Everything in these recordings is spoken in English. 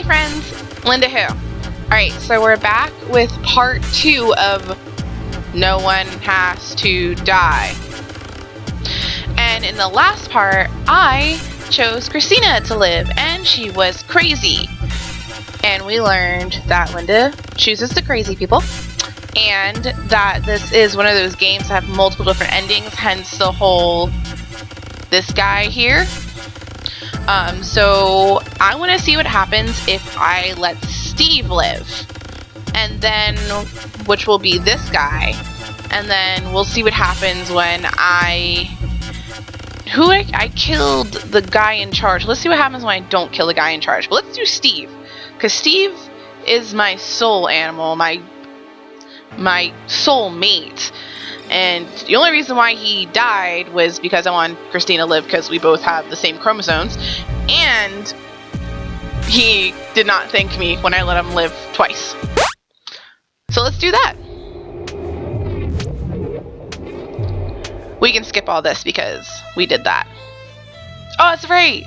friends, Lyndawho. Alright, so we're back with part 2 of No One Has to Die. And in the last part, I chose Christina to live, and she was crazy. And we learned that Linda chooses the crazy people, and that this is one of those games that have multiple different endings, hence the whole this guy here. So I want to see what happens if I let Steve live, and then, which will be this guy, and then we'll see what happens when I killed the guy in charge. Let's see what happens when I don't kill the guy in charge. But let's do Steve, because Steve is my soul animal, my soul mate. And the only reason why he died was because I wanted Christina to live, because we both have the same chromosomes. And he did not thank me when I let him live twice. So let's do that. We can skip all this because we did that. Oh, that's right.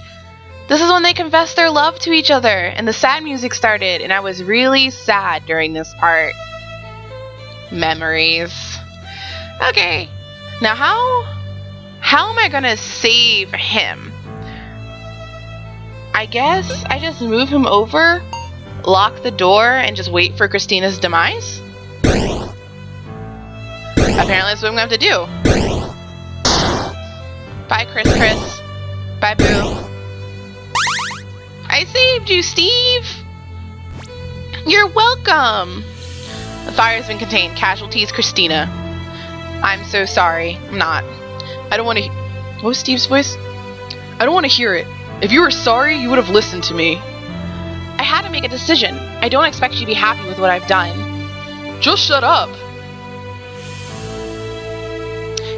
This is when they confessed their love to each other and the sad music started, and I was really sad during this part. Memories. Okay, now how am I gonna save him? I guess I just move him over, lock the door, and just wait for Christina's demise? Apparently that's what I'm gonna have to do. Bye, Chris. Bye, Boo. I saved you, Steve! You're welcome! The fire has been contained. Casualties, Christina. I'm so sorry. I'm not. I don't want to... What was Steve's voice? I don't want to hear it. If you were sorry, you would have listened to me. I had to make a decision. I don't expect you to be happy with what I've done. Just shut up.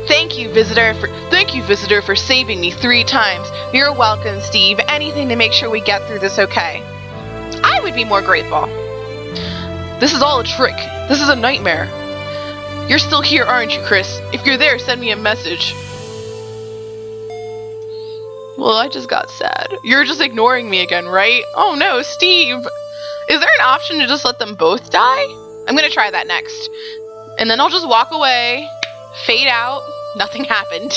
Thank you, visitor, for saving me 3 times. You're welcome, Steve. Anything to make sure we get through this okay. I would be more grateful. This is all a trick. This is a nightmare. You're still here, aren't you, Chris? If you're there, send me a message. Well, I just got sad. You're just ignoring me again, right? Oh no, Steve! Is there an option to just let them both die? I'm gonna try that next. And then I'll just walk away, fade out, nothing happened.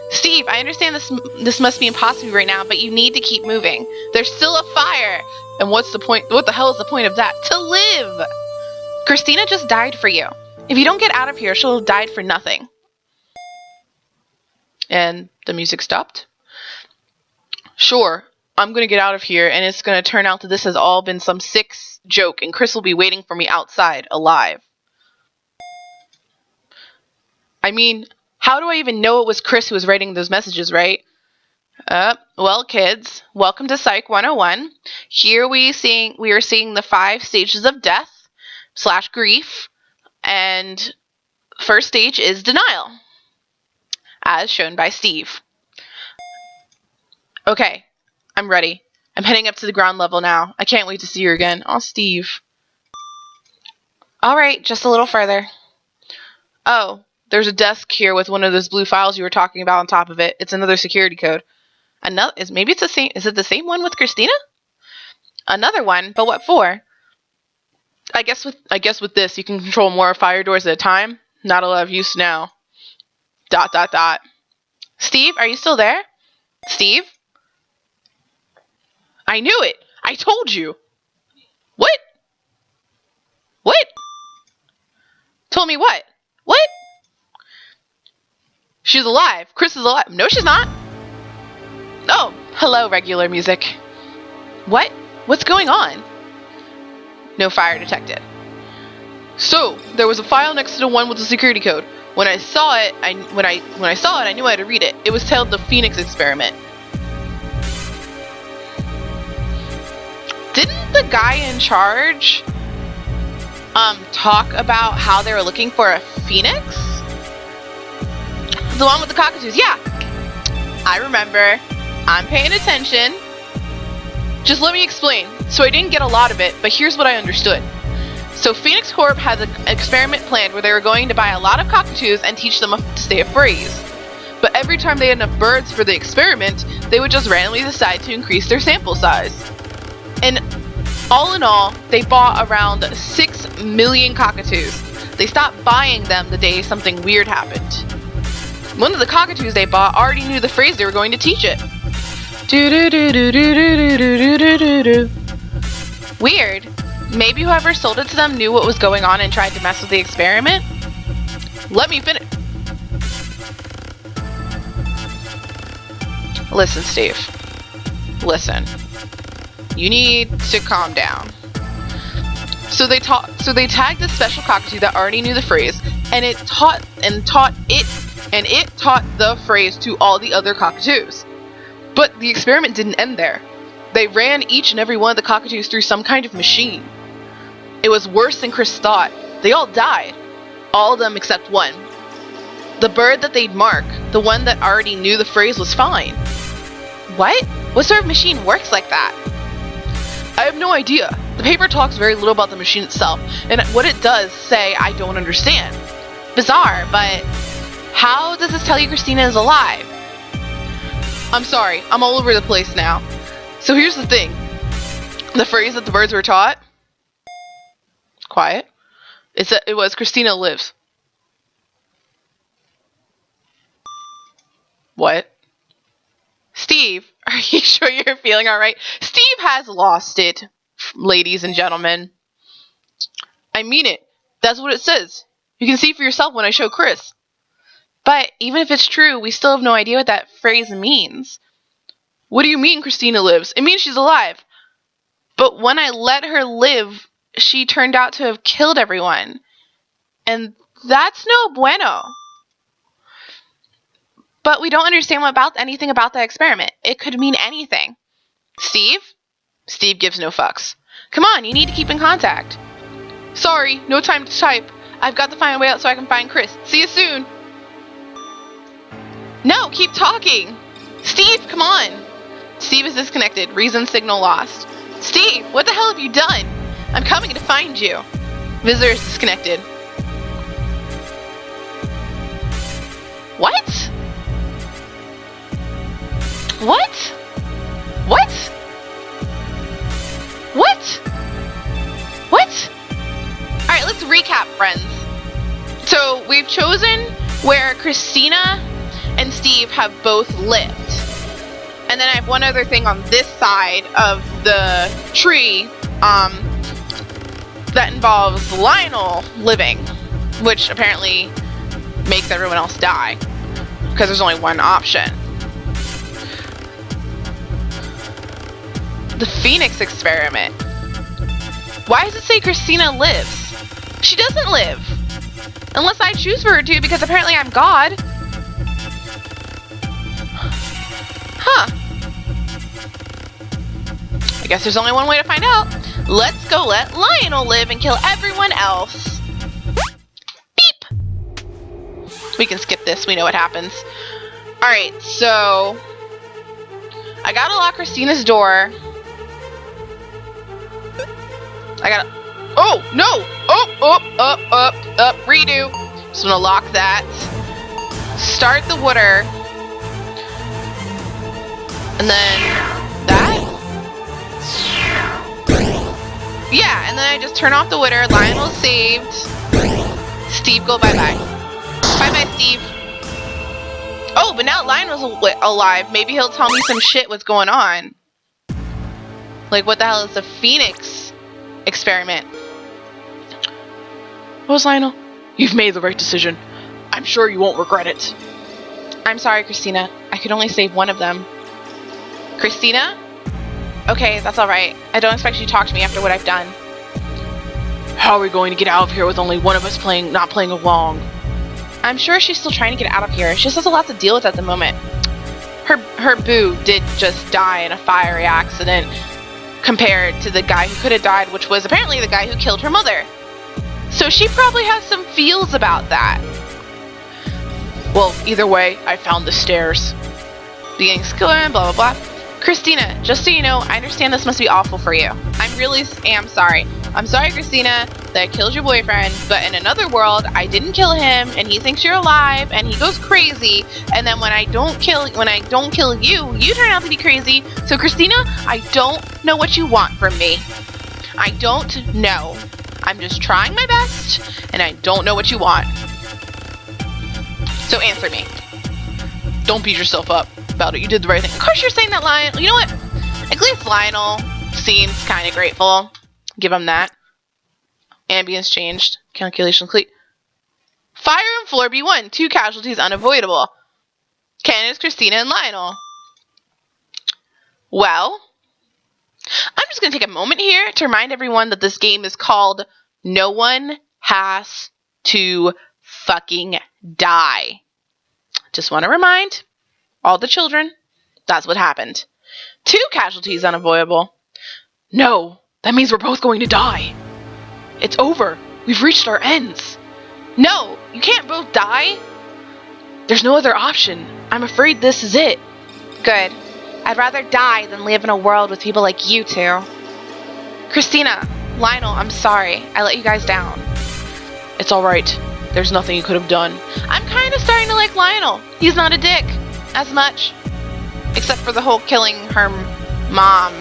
Steve, I understand this must be impossible right now, but you need to keep moving. There's still a fire! And what's the point? What the hell is the point of that? To live! Christina just died for you. If you don't get out of here, she'll have died for nothing. And the music stopped. Sure, I'm going to get out of here, and it's going to turn out that this has all been some sick joke, and Chris will be waiting for me outside, alive. I mean, how do I even know it was Chris who was writing those messages, right? Well, kids, welcome to Psych 101. Here we are seeing the 5 stages of death / grief. And first stage is denial, as shown by Steve. Okay, I'm ready. I'm heading up to the ground level now. I can't wait to see you again. Oh, Steve. Alright, just a little further. Oh, there's a desk here with one of those blue files you were talking about on top of it. It's another security code. Maybe it's the same. Is it the same one with Christina? Another one, but what for? I guess with this, you can control more fire doors at a time. Not a lot of use now. ... Steve, are you still there? Steve? I knew it! I told you! What? What? Told me what? What? She's alive. Chris is alive. No, she's not. Oh, hello, regular music. What? What's going on? No fire detected. So, there was a file next to the one with the security code. When I saw it, I knew I had to read it. It was titled the Phoenix Experiment. Didn't the guy in charge talk about how they were looking for a phoenix? The one with the cockatoos. Yeah. I remember. I'm paying attention. Just let me explain. So I didn't get a lot of it, but here's what I understood. So Phoenix Corp had an experiment planned where they were going to buy a lot of cockatoos and teach them to stay afraid. But every time they had enough birds for the experiment, they would just randomly decide to increase their sample size. And All in all, they bought around 6 million cockatoos. They stopped buying them the day something weird happened. One of the cockatoos they bought already knew the phrase they were going to teach it. Weird. Maybe whoever sold it to them knew what was going on and tried to mess with the experiment? Let me finish. Listen, Steve. Listen. You need to calm down. So they tagged this special cockatoo that already knew the phrase, and it taught the phrase to all the other cockatoos. But the experiment didn't end there. They ran each and every one of the cockatoos through some kind of machine. It was worse than Chris thought. They all died. All of them except one. The bird that they'd mark, the one that already knew the phrase, was fine. What? What sort of machine works like that? I have no idea. The paper talks very little about the machine itself, and what it does say I don't understand. Bizarre, but how does this tell you Christina is alive? I'm sorry, I'm all over the place now. So here's the thing. The phrase that the birds were taught? Quiet. It was Christina lives. What? Steve, are you sure you're feeling alright? Steve has lost it, ladies and gentlemen. I mean it. That's what it says. You can see for yourself when I show Chris. But even if it's true, we still have no idea what that phrase means. What do you mean Christina lives? It means she's alive. But when I let her live, she turned out to have killed everyone. And that's no bueno. But we don't understand anything about the experiment. It could mean anything. Steve? Steve gives no fucks. Come on, you need to keep in contact. Sorry, no time to type. I've got to find a way out so I can find Chris. See you soon. No, keep talking. Steve, come on. Steve is disconnected. Reason signal lost. Steve, what the hell have you done? I'm coming to find you. Visitor is disconnected. What? What? What? What? What? Alright, let's recap, friends. So, we've chosen where Christina and Steve have both lived. And then I have one other thing on this side of the tree that involves Lionel living, which apparently makes everyone else die, because there's only one option. The Phoenix experiment. Why does it say Christina lives? She doesn't live. Unless I choose for her to, because apparently I'm God. Huh. I guess there's only one way to find out. Let's go let Lionel live and kill everyone else. Beep. We can skip this. We know what happens. Alright, so I gotta lock Christina's door. I gotta... Oh, no! Up, redo. Just gonna lock that. Start the water. And then... that? Yeah, and then I just turn off the water. Lionel's saved. Steve, go bye-bye. Bye-bye, Steve. Oh, but now Lionel's alive. Maybe he'll tell me some shit what's going on. Like, what the hell is the Phoenix experiment? What was Lionel? You've made the right decision. I'm sure you won't regret it. I'm sorry, Christina. I could only save one of them. Christina? Okay, that's alright. I don't expect you to talk to me after what I've done. How are we going to get out of here with only one of us not playing along? I'm sure she's still trying to get out of here. She just has a lot to deal with at the moment. Her boo did just die in a fiery accident compared to the guy who could have died, which was apparently the guy who killed her mother. So she probably has some feels about that. Well, either way, I found the stairs. The gang's going, blah, blah, blah. Christina, just so you know, I understand this must be awful for you. I really am sorry. I'm sorry, Christina, that I killed your boyfriend, but in another world, I didn't kill him, and he thinks you're alive, and he goes crazy, and then when I don't kill you, you turn out to be crazy. So, Christina, I don't know what you want from me. I don't know. I'm just trying my best, and I don't know what you want. So answer me. Don't beat yourself up about it. You did the right thing. Of course you're saying that, Lionel. You know what? At least Lionel seems kind of grateful. Give him that. Ambience changed. Calculation complete. Fire on floor B1. 2 casualties unavoidable. Candace, Christina, and Lionel. Well, I'm just going to take a moment here to remind everyone that this game is called No One Has to Fucking Die. Just want to remind all the children, that's what happened. 2 casualties unavoidable. No, that means we're both going to die. It's over. We've reached our ends. No, you can't both die. There's no other option. I'm afraid this is it. Good. I'd rather die than live in a world with people like you two. Christina, Lionel, I'm sorry. I let you guys down. It's alright. There's nothing you could have done. I'm kind of starting to like Lionel. He's not a dick. As much. Except for the whole killing her mom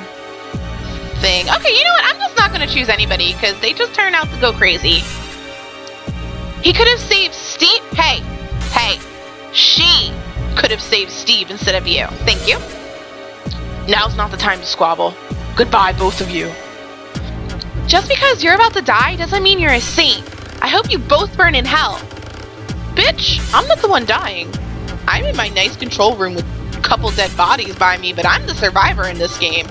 thing. Okay, you know what? I'm just not going to choose anybody because they just turn out to go crazy. He could have saved Steve. Hey. She could have saved Steve instead of you. Thank you. Now's not the time to squabble. Goodbye, both of you. Just because you're about to die doesn't mean you're a saint. I hope you both burn in hell. Bitch, I'm not the one dying. I'm in my nice control room with a couple dead bodies by me, but I'm the survivor in this game.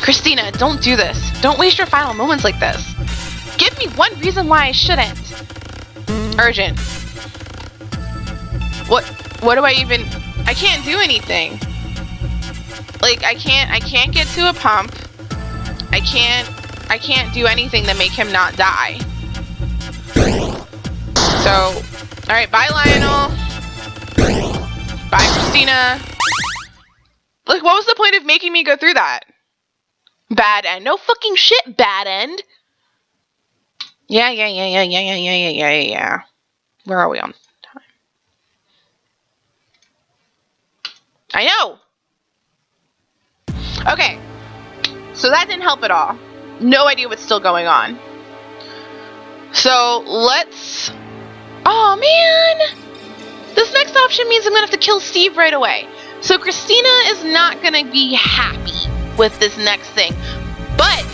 Christina, don't do this. Don't waste your final moments like this. Give me one reason why I shouldn't. Urgent. What do I even... I can't do anything. Like, I can't get to a pump. I can't do anything to make him not die. So, alright, bye Lionel. Bye Christina. Like, what was the point of making me go through that? Bad end. No fucking shit, bad end. Yeah. Where are we on time? I know! Okay. So that didn't help at all. No idea what's still going on. So, let's... Oh, man! This next option means I'm gonna have to kill Steve right away. So Christina is not gonna be happy with this next thing. But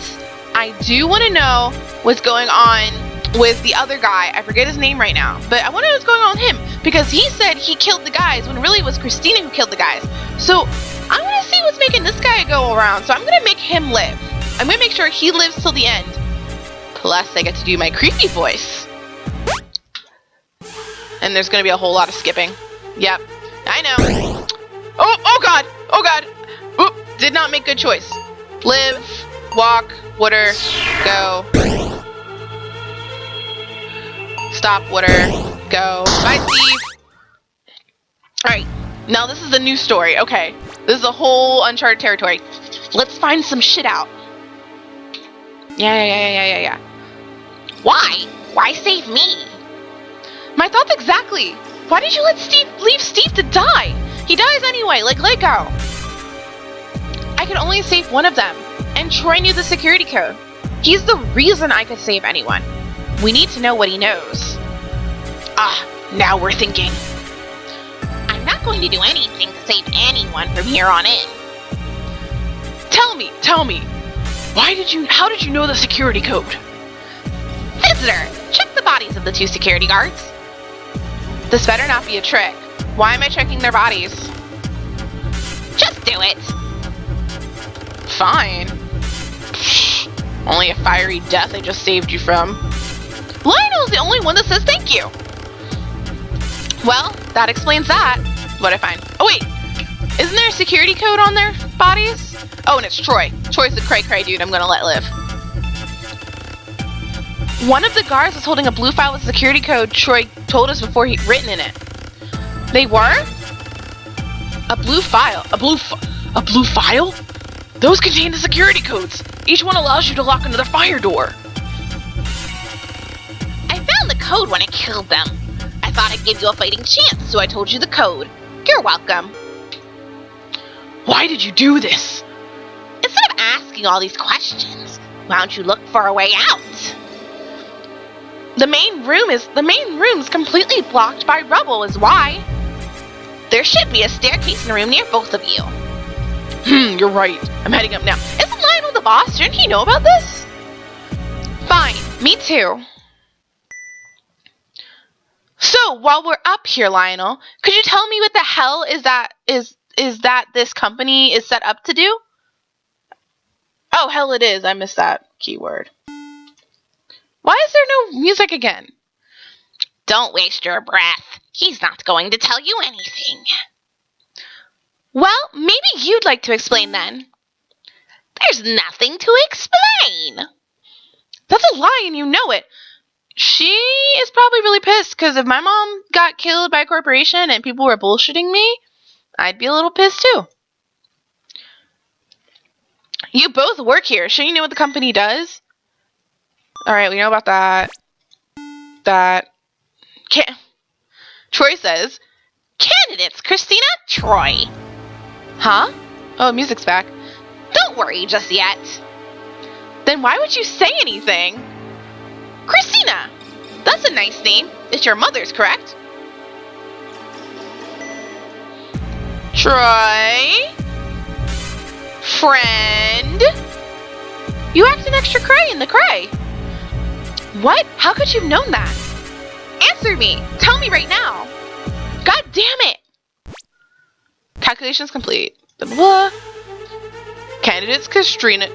I do want to know what's going on with the other guy. I forget his name right now. But I want to know what's going on with him. Because he said he killed the guys when really it was Christina who killed the guys. So I want to see what's making this guy go around. So I'm going to make him live. I'm going to make sure he lives till the end. Plus I get to do my creepy voice. And there's going to be a whole lot of skipping. Yep. I know. Oh god. Oh god. Oop. Did not make good choice. Live. Walk. Water. Go. Stop. Water. Go. Bye, Steve. Alright. Now this is a new story. Okay. This is a whole uncharted territory. Let's find some shit out. Yeah. Why? Why save me? My thoughts exactly. Why did you leave Steve to die? He dies anyway, like let go. I could only save one of them, and Troy knew the security code. He's the reason I could save anyone. We need to know what he knows. Ah, now we're thinking. I'm not going to do anything to save anyone from here on in. Tell me. How did you know the security code? Visitor, check the bodies of the 2 security guards. This better not be a trick. Why am I checking their bodies? Just do it. Fine. Only a fiery death I just saved you from. Lionel's the only one that says thank you. Well, that explains that. What'd I find? Oh wait, isn't there a security code on their bodies? Oh, and it's Troy. Troy's the cray-cray dude I'm gonna let live. One of the guards was holding a blue file with security code Troy told us before he'd written in it. They were? A blue file? A blue file? Those contain the security codes. Each one allows you to lock another fire door. I found the code when I killed them. I thought I'd give you a fighting chance, so I told you the code. You're welcome. Why did you do this? Instead of asking asking all these questions? Why don't you look for a way out? The main room's completely blocked by rubble is why. There should be a staircase in the room near both of you. You're right. I'm heading up now. Isn't Lionel the boss? Shouldn't he know about this? Fine, me too. So, while we're up here, Lionel, could you tell me what the hell is that this company is set up to do? Oh, hell it is. I missed that keyword. Why is there no music again? Don't waste your breath. He's not going to tell you anything. Well, maybe you'd like to explain then. There's nothing to explain. That's a lie and you know it. She is probably really pissed because if my mom got killed by a corporation and people were bullshitting me, I'd be a little pissed too. You both work here. Shouldn't you know what the company does? Alright, we know about that. Troy says, Candidates, Christina, Troy. huh? Oh, music's back. Don't worry just yet. Then why would you say anything? Christina, that's a nice name. It's your mother's, correct? Troy? Friend? You acting extra cray in the cray. What? How could you have known that? Answer me. Tell me right now. God damn it. Calculations complete. Blah, blah, blah. Candidates Christina.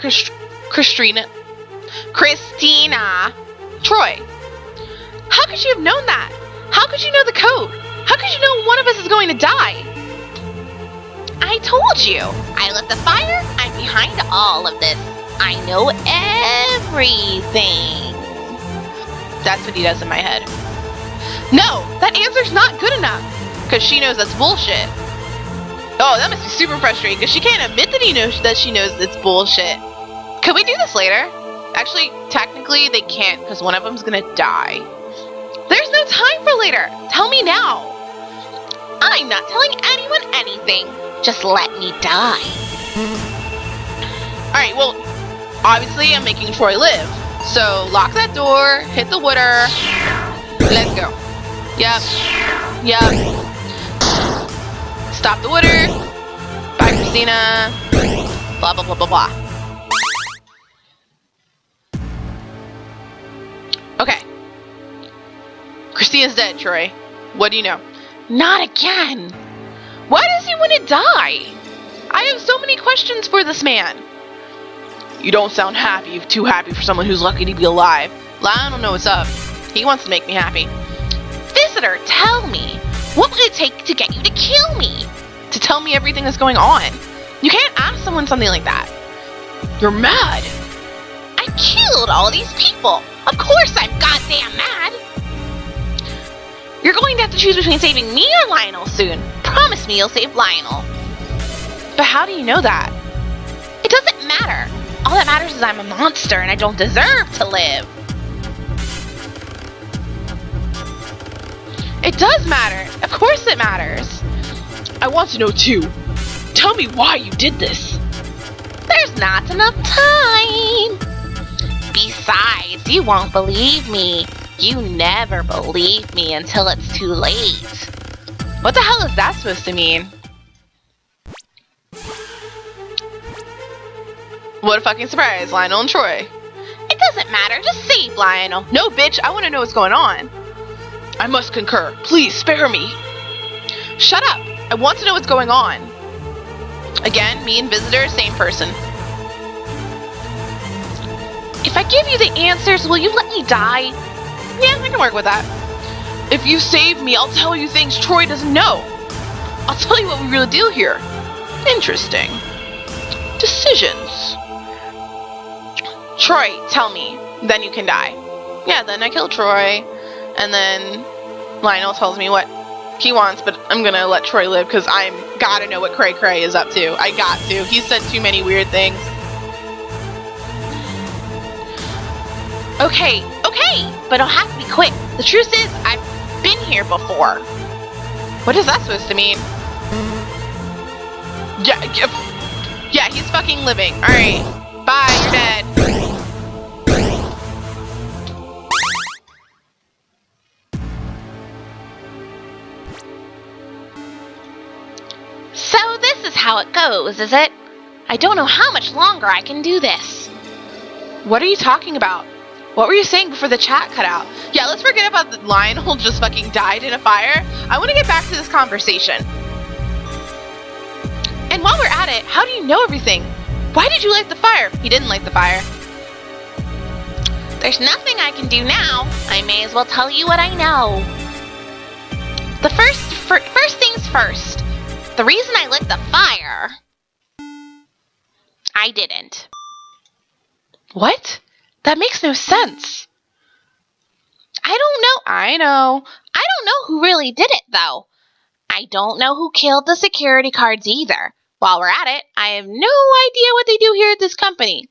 Troy. How could you have known that? How could you know the code? How could you know one of us is going to die? I told you. I lit the fire. I'm behind all of this. I know everything. That's what he does in my head. No, that answer's not good enough. Because she knows that's bullshit. Oh, that must be super frustrating because she can't admit that she knows it's bullshit. Could we do this later? Actually, technically, they can't because one of them's gonna die. There's no time for later. Tell me now. I'm not telling anyone anything. Just let me die. Alright, well, obviously I'm making Troy live. So, lock that door, hit the water. Let's go. Yep. Stop the water. Bye, Christina. Blah, blah, blah, blah, blah. Okay. Christina's dead, Troy. What do you know? Not again. Why does he want to die? I have so many questions for this man. You don't sound happy. Too happy for someone who's lucky to be alive. I don't know what's up. He wants to make me happy. Visitor, tell me. What would it take to get you to kill me? To tell me everything that's going on. You can't ask someone something like that. You're mad. I killed all these people. Of course I'm goddamn mad. You're going to have to choose between saving me or Lionel soon. Promise me you'll save Lionel. But how do you know that? It doesn't matter. All that matters is I'm a monster and I don't deserve to live. It does matter. Of course it matters. I want to know too. Tell me why you did this. There's not enough time. Besides, you won't believe me. You never believe me until it's too late. What the hell is that supposed to mean? What a fucking surprise, Lionel and Troy. It doesn't matter, just save Lionel. No, bitch, I want to know what's going on. I must concur. Please, spare me. Shut up. I want to know what's going on. Again, me and Visitor, same person. If I give you the answers, will you let me die? Yeah, I can work with that. If you save me, I'll tell you things Troy doesn't know. I'll tell you what we really do here. Interesting. Decisions. Troy, tell me. Then you can die. Yeah, then I kill Troy. And then Lionel tells me what he wants, but I'm gonna let Troy live because I'm gotta know what Cray Cray is up to. I got to. He said too many weird things. Okay, but it'll have to be quick. The truth is, I've been here before. What is that supposed to mean? Yeah, he's fucking living. Alright, bye. close, is it? I don't know how much longer I can do this. What are you talking about? What were you saying before the chat cut out? Yeah, let's forget about the Lionel just fucking died in a fire. I want to get back to this conversation. And while we're at it, how do you know everything? Why did you light the fire? He didn't light the fire. There's nothing I can do now. I may as well tell you what I know. The first things first. The reason I lit the fire, I didn't. What? That makes no sense. I don't know. I know. I don't know who really did it, though. I don't know who killed the security guards either. While we're at it, I have no idea what they do here at this company.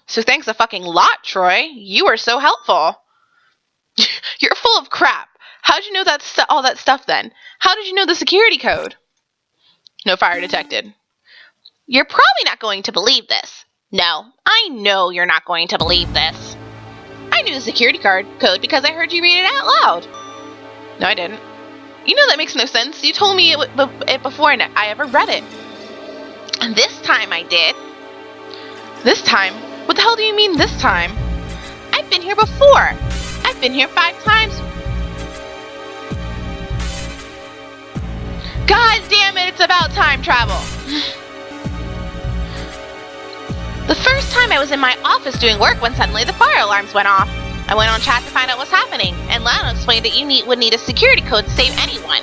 So thanks a fucking lot, Troy. You were so helpful. You're full of crap. How'd you know all that stuff then? How did you know the security code? No fire detected. You're probably not going to believe this. No, I know you're not going to believe this. I knew the security code because I heard you read it out loud. No, I didn't. You know that makes no sense. You told me it before I ever read it. And this time I did. This time? What the hell do you mean this time? I've been here before. I've been here 5 times. God damn it, it's about time travel. The first time I was in my office doing work when suddenly the fire alarms went off. I went on chat to find out what's happening, and Lana explained that you would need a security code to save anyone.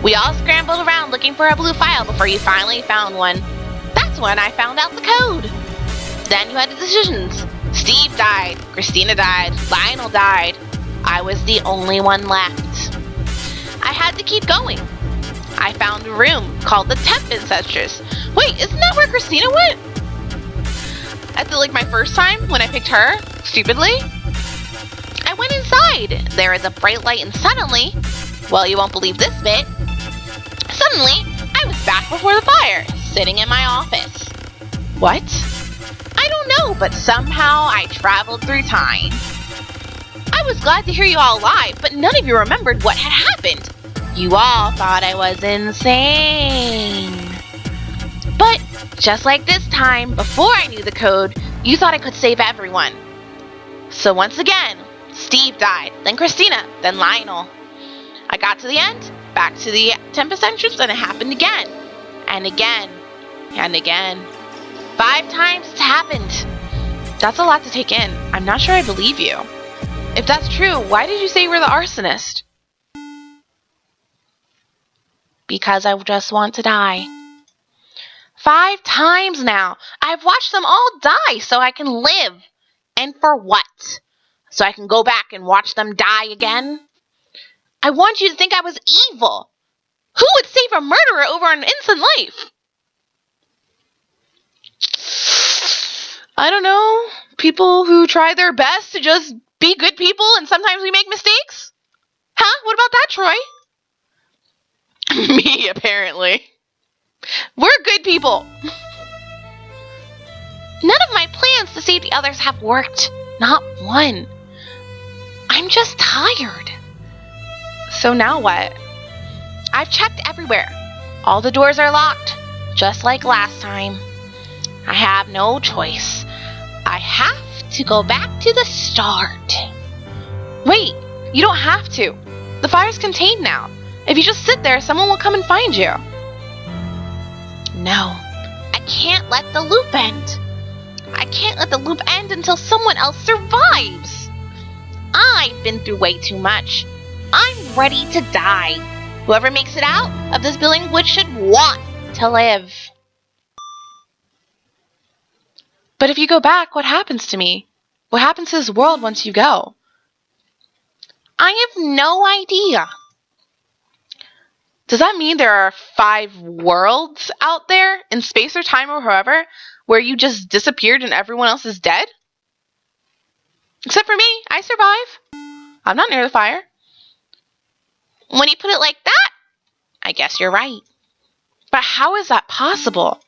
We all scrambled around looking for a blue file before you finally found one. That's when I found out the code. Then you had the decisions. Steve died, Christina died, Lionel died. I was the only one left. I had to keep going. I found a room called the Temp Ancestors. Wait, isn't that where Christina went? At my first time when I picked her, stupidly? I went inside. There was a bright light and suddenly, well, you won't believe this bit. Suddenly, I was back before the fire, sitting in my office. What? I don't know, but somehow I traveled through time. I was glad to hear you all alive, but none of you remembered what had happened. You all thought I was insane. But just like this time, before I knew the code, you thought I could save everyone. So once again, Steve died, then Christina, then Lionel. I got to the end, back to the Tempest entrance, and it happened again. And again. And again. 5 times it's happened. That's a lot to take in. I'm not sure I believe you. If that's true, why did you say you were the arsonist? Because I just want to die. 5 times now. I've watched them all die so I can live. And for what? So I can go back and watch them die again? I want you to think I was evil. Who would save a murderer over an innocent life? I don't know. People who try their best to just be good people and sometimes we make mistakes? Huh? What about that, Troy? Me, apparently. We're good people. None of my plans to save the others have worked. Not one. I'm just tired. So now what? I've checked everywhere. All the doors are locked, just like last time. I have no choice. I have to go back to the start. Wait, you don't have to. The fire's contained now. If you just sit there, someone will come and find you. No, I can't let the loop end. I can't let the loop end until someone else survives. I've been through way too much. I'm ready to die. Whoever makes it out of this building should want to live. But if you go back, what happens to me? What happens to this world once you go? I have no idea. Does that mean there are 5 worlds out there in space or time or however where you just disappeared and everyone else is dead? Except for me, I survive. I'm not near the fire. When you put it like that, I guess you're right. But how is that possible?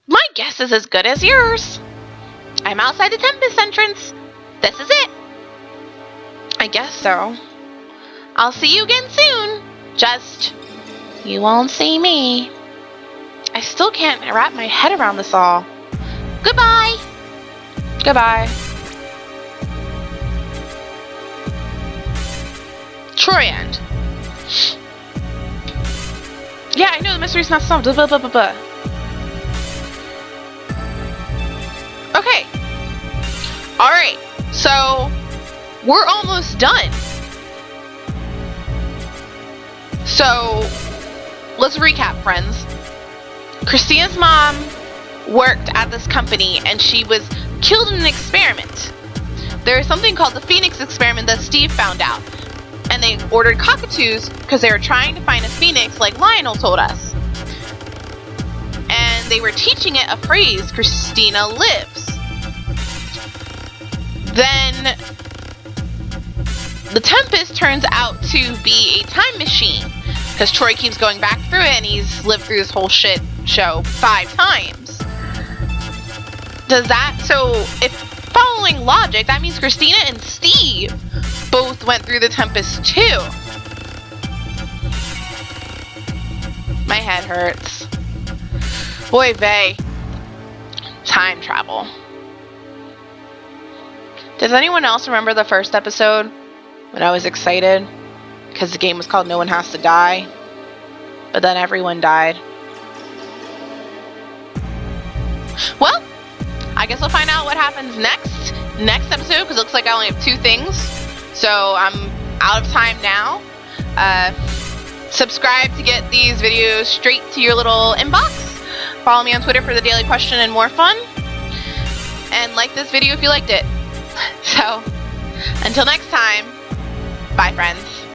My guess is as good as yours. I'm outside the Tempest entrance. This is it. I guess so. I'll see you again soon. Just You won't see me. I still can't wrap my head around this all. Goodbye! Goodbye. Troyand. Yeah, I know the mystery's not solved. Blah, blah, blah, blah. Okay. Alright, so we're almost done. So, let's recap, friends. Christina's mom worked at this company and she was killed in an experiment. There is something called the Phoenix experiment that Steve found out. And they ordered cockatoos because they were trying to find a phoenix like Lionel told us. And they were teaching it a phrase, Christina lives. Then the Tempest turns out to be a time machine because Troy keeps going back through it and he's lived through this whole shit show 5 times. Does that, so if following logic, that means Christina and Steve both went through the Tempest too. My head hurts. Boy vey. Time travel. Does anyone else remember the first episode when I was excited because the game was called No One Has to Die, but then everyone died? Well, I guess we'll find out what happens next episode, because it looks like I only have 2 things, so I'm out of time now. Subscribe to get these videos straight to your little inbox. Follow me on Twitter for the daily question and more fun, and like this video if you liked it. So, until next time, bye friends.